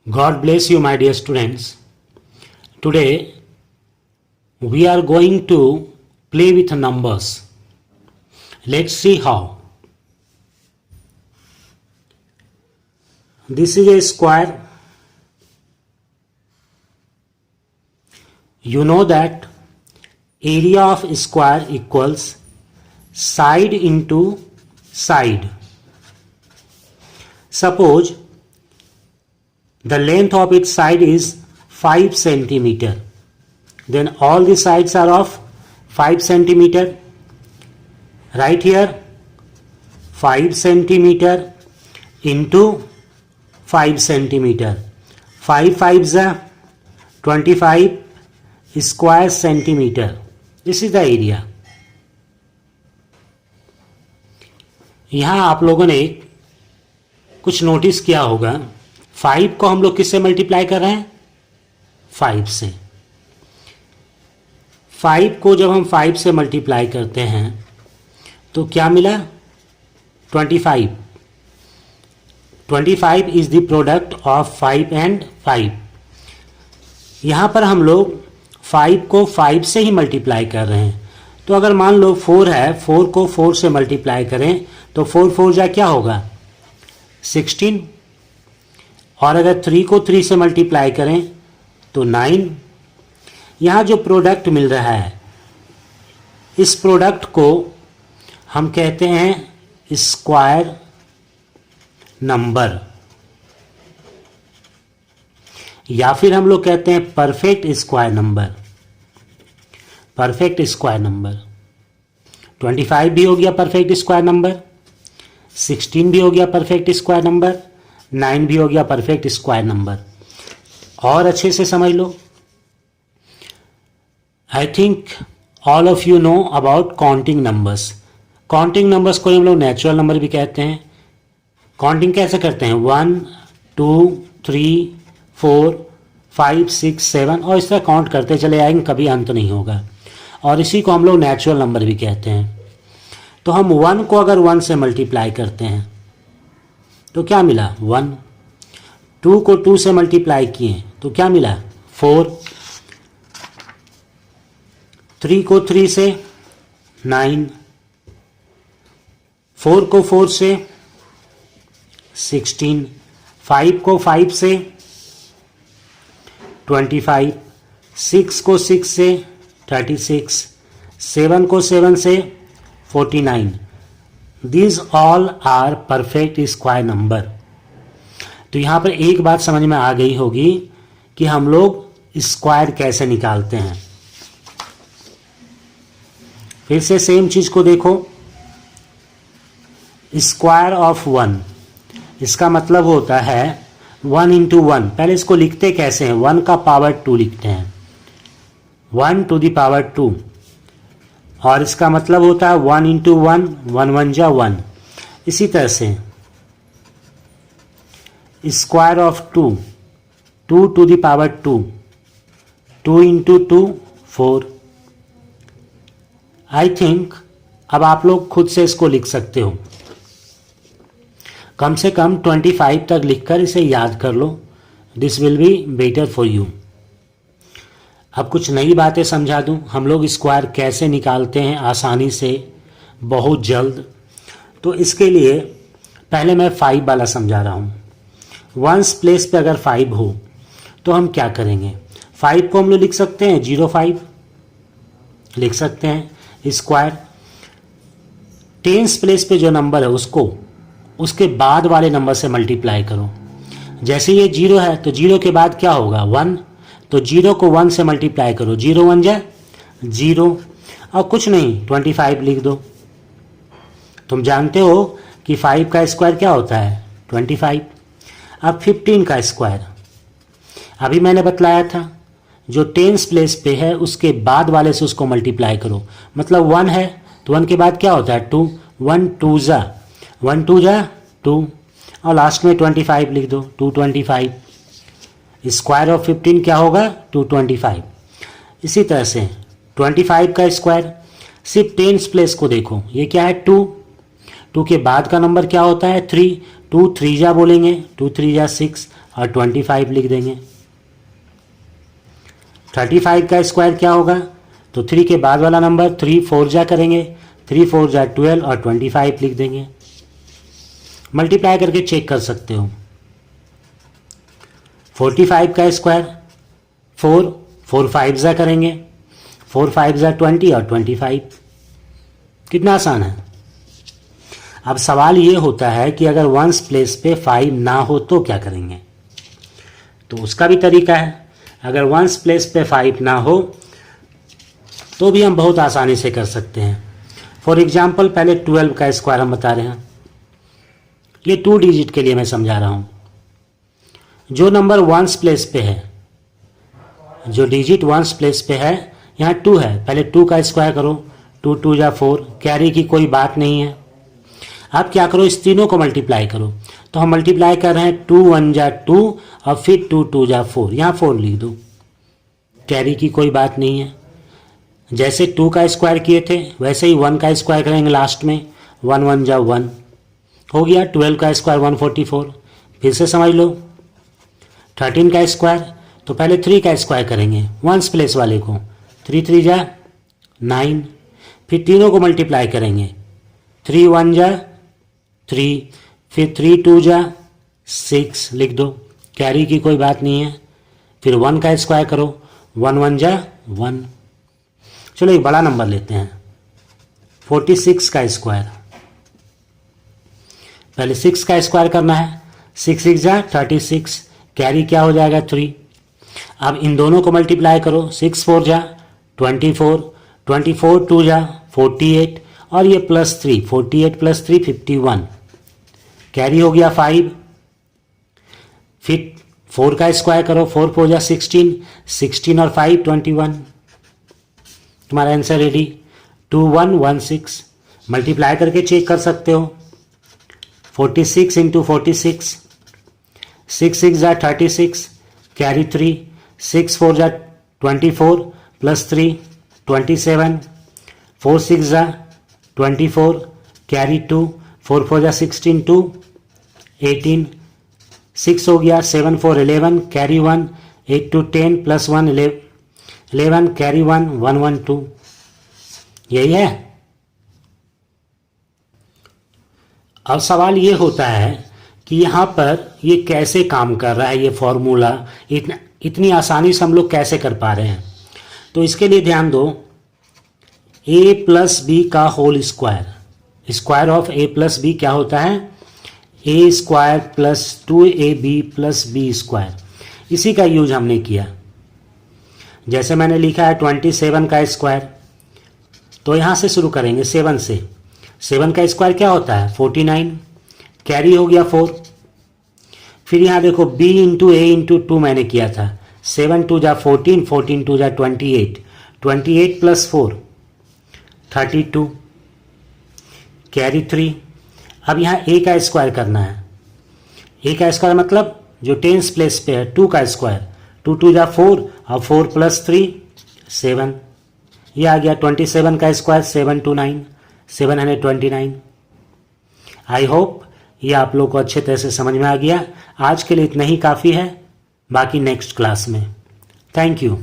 God bless you, my dear students. Today we are going to play with numbers. Let's see how. This is a square. You know that area of square equals side into side. Suppose the length of its side is 5 centimeter. Then all the sides are of 5 centimeter. Right here 5 centimeter into 5 centimeter. 5 5s are 25 square centimeter. This is the area. यहाँ आप लोगों ने कुछ notice किया होगा, 5 को हम लोग किससे मल्टीप्लाई कर रहे हैं? 5 से। 5 को जब हम 5 से मल्टीप्लाई करते हैं तो क्या मिला? 25. 25 is the product of 5 and 5. यहाँ पर हम लोग 5 को 5 से ही मल्टीप्लाई कर रहे हैं। तो अगर मान लो 4 है, 4 को 4 से मल्टीप्लाई करें तो 4 4 जा क्या होगा? 16। और अगर 3 को 3 से मल्टीप्लाई करें तो 9। यहाँ जो प्रोडक्ट मिल रहा है, इस प्रोडक्ट को हम कहते हैं स्क्वायर नंबर, या फिर हम लोग कहते हैं perfect square number. Perfect square number 25 भी हो गया परफेक्ट स्क्वायर नंबर, 16 भी हो गया परफेक्ट स्क्वायर नंबर, 9 भी हो गया परफेक्ट स्क्वायर नंबर। और अच्छे से समझ लो, I think all of you know about counting numbers. Counting numbers को हम लोग नेचुरल नंबर भी कहते हैं। काउंटिंग कैसे करते हैं? 1 2 3 4 5 6 7 और इस तरह काउंट करते चले आएंगे, कभी अंत नहीं होगा। और इसी को हम लोग नेचुरल नंबर भी कहते हैं। तो हम 1 को अगर 1 से मल्टीप्लाई करते हैं तो क्या मिला? 1। 2 को 2 से मल्टीप्लाई किए तो क्या मिला? 4। 3 को 3 से 9। 4 को 4 से 16। 5 को 5 से 25। 6 को 6 से 36। 7 को 7 से 49। These all are perfect square number. तो यहाँ पर एक बात समझ में आ गई होगी कि हम लोग स्क्वायर कैसे निकालते हैं। फिर से सेम चीज को देखो, स्क्वायर ऑफ 1, इसका मतलब होता है 1 इंटू 1। पहले इसको लिखते कैसे हैं? 1 का पावर 2 लिखते हैं, 1 टू द पावर 2। और इसका मतलब होता है 1 इंटू 1, 1 1 जा 1। इसी तरह से square of 2, 2 to the power 2, 2 into 2 4। I think अब आप लोग खुद से इसको लिख सकते हो। कम से कम 25 तक लिखकर इसे याद कर लो। This will be better for you. अब कुछ नई बातें समझा दूं, हम लोग स्क्वायर कैसे निकालते हैं आसानी से, बहुत जल्द। तो इसके लिए पहले मैं 5 वाला समझा रहा हूं। 1s प्लेस पे अगर 5 हो तो हम क्या करेंगे? 5 को हम लोग लिख सकते हैं 05 लिख सकते हैं स्क्वायर। 10s प्लेस पे जो नंबर है उसको उसके बाद वाले नंबर से मल्टीप्लाई करो। जैसे ये 0 है तो 0 के बाद क्या होगा? 1। तो 0 को 1 से मल्टीप्लाई करो, 0 1 जा 0। और कुछ नहीं, 25 लिख दो। तुम जानते हो कि 5 का स्क्वायर क्या होता है? 25। अब 15 का स्क्वायर अभी मैंने बतलाया था, जो 10s प्लेस पे है उसके बाद वाले से उसको मल्टीप्लाई करो। मतलब 1 है तो 1 के बाद क्या होता है? 2। 1 2 जा 1 2 जा 2 और लास्ट में 25 लिख दो, 225। स्क्वायर ऑफ 15 क्या होगा? 225। इसी तरह से 25 का स्क्वायर, सिर्फ 10s प्लेस को देखो, ये क्या है? 2। 2 के बाद का नंबर क्या होता है? 3। 2 3 जा बोलेंगे, 2 3 जा 6 और 25 लिख देंगे। 35 का स्क्वायर क्या होगा, तो 3 के बाद वाला नंबर 3 4 जा करेंगे, 3 4 जा 12 और 25 लिख देंगे। मल्टीप्लाई करके चेक कर सकते हो। 45 का स्क्वायर 4 4 5 जा करेंगे, 4 5 जा 20 और 25। कितना आसान है। अब सवाल ये होता है कि अगर वंस प्लेस पे 5 ना हो तो क्या करेंगे, तो उसका भी तरीका है। अगर वंस प्लेस पे 5 ना हो तो भी हम बहुत आसानी से कर सकते हैं। फॉर एग्जाम्पल पहले 12 का स्क्वायर हम बता रहे हैं, ये 2 डिजिट के लिए मैं समझा रहा हूँ। जो नंबर वंस प्लेस पे है, जो डिजिट वंस प्लेस पे है, यहाँ 2 है, पहले 2 का स्क्वायर करो, 2 2 जा 4, कैरी की कोई बात नहीं है। आप क्या करो, इस तीनों को मल्टीप्लाई करो। तो हम मल्टीप्लाई कर रहे हैं 2 1 जा 2 और फिर 2 2 जा 4, यहाँ 4 लिख दो, कैरी की कोई बात नहीं है। जैसे 2 का स्क्वायर किए थे वैसे ही 1 का स्क्वायर करेंगे लास्ट में, 1 1 जा 1 हो गया। 12 का स्क्वायर 144, फिर से समझ लो। 13 का स्क्वायर तो पहले 3 का स्क्वायर करेंगे वंस प्लेस वाले को, 3 3 जा 9, फिर तीनों को मल्टीप्लाई करेंगे, 3 1 जा 3, फिर 3 2 जा 6 लिख दो, कैरी की कोई बात नहीं है। फिर 1 का स्क्वायर करो, 1 1 जा 1। चलो एक बड़ा नंबर लेते हैं, 46 का स्क्वायर। पहले 6 का स्क्वायर करना है, 6 6 जा 36, कैरी क्या हो जाएगा 3। अब इन दोनों को मल्टीप्लाई करो, 6 4 जा 24, 24 2 जा 48 और ये +3, 48 + 3 51, कैरी हो गया 5। फिर 4 का स्क्वायर करो, 4 4 जा 16, 16 और 5 21, तुम्हारा आंसर रेडी। 2 1 1 6, मल्टीप्लाई करके चेक कर सकते हो। 46 × 46, 6 6 जा 36, कैरी 3, 6 4 जा 24 +3 27, 4 6 जा 24, कैरी 2, 4 4 जा 16 2 18, 6 हो गया, 7 4 11, कैरी 1, 8 2 10 +1 11, कैरी 1 1 1 2। यही है। अब सवाल ये होता है कि यहाँ पर ये कैसे काम कर रहा है, ये फॉर्मूला इतनी आसानी से हम लोग कैसे कर पा रहे हैं। तो इसके लिए ध्यान दो, a + b का whole square, square of a + b क्या होता है, a² + 2ab + b स्क्वायर। इसी का यूज हमने किया। जैसे मैंने लिखा है 27 का स्क्वायर, तो यहाँ से शुरू करेंगे 7 से। 7 का स्क्वायर क्या होता है 49, कैरी हो गया 4। फिर यहाँ देखो b × a × 2 मैंने किया था, 7 2 जा 14, 14 2 जा 28, 28 + 4 32, कैरी 3। अब यहाँ a का स्क्वायर करना है। a का स्क्वायर मतलब जो टेंस प्लेस पे है, 2 का स्क्वायर, 2 2 जा 4 और 4 + 3 7, ये आ गया। 27 का स्क्वायर 7 2 9, 729। आई होप ये आप लोग को अच्छे तरह से समझ में आ गया। आज के लिए इतना ही काफ़ी है, बाकी नेक्स्ट क्लास में। Thank you.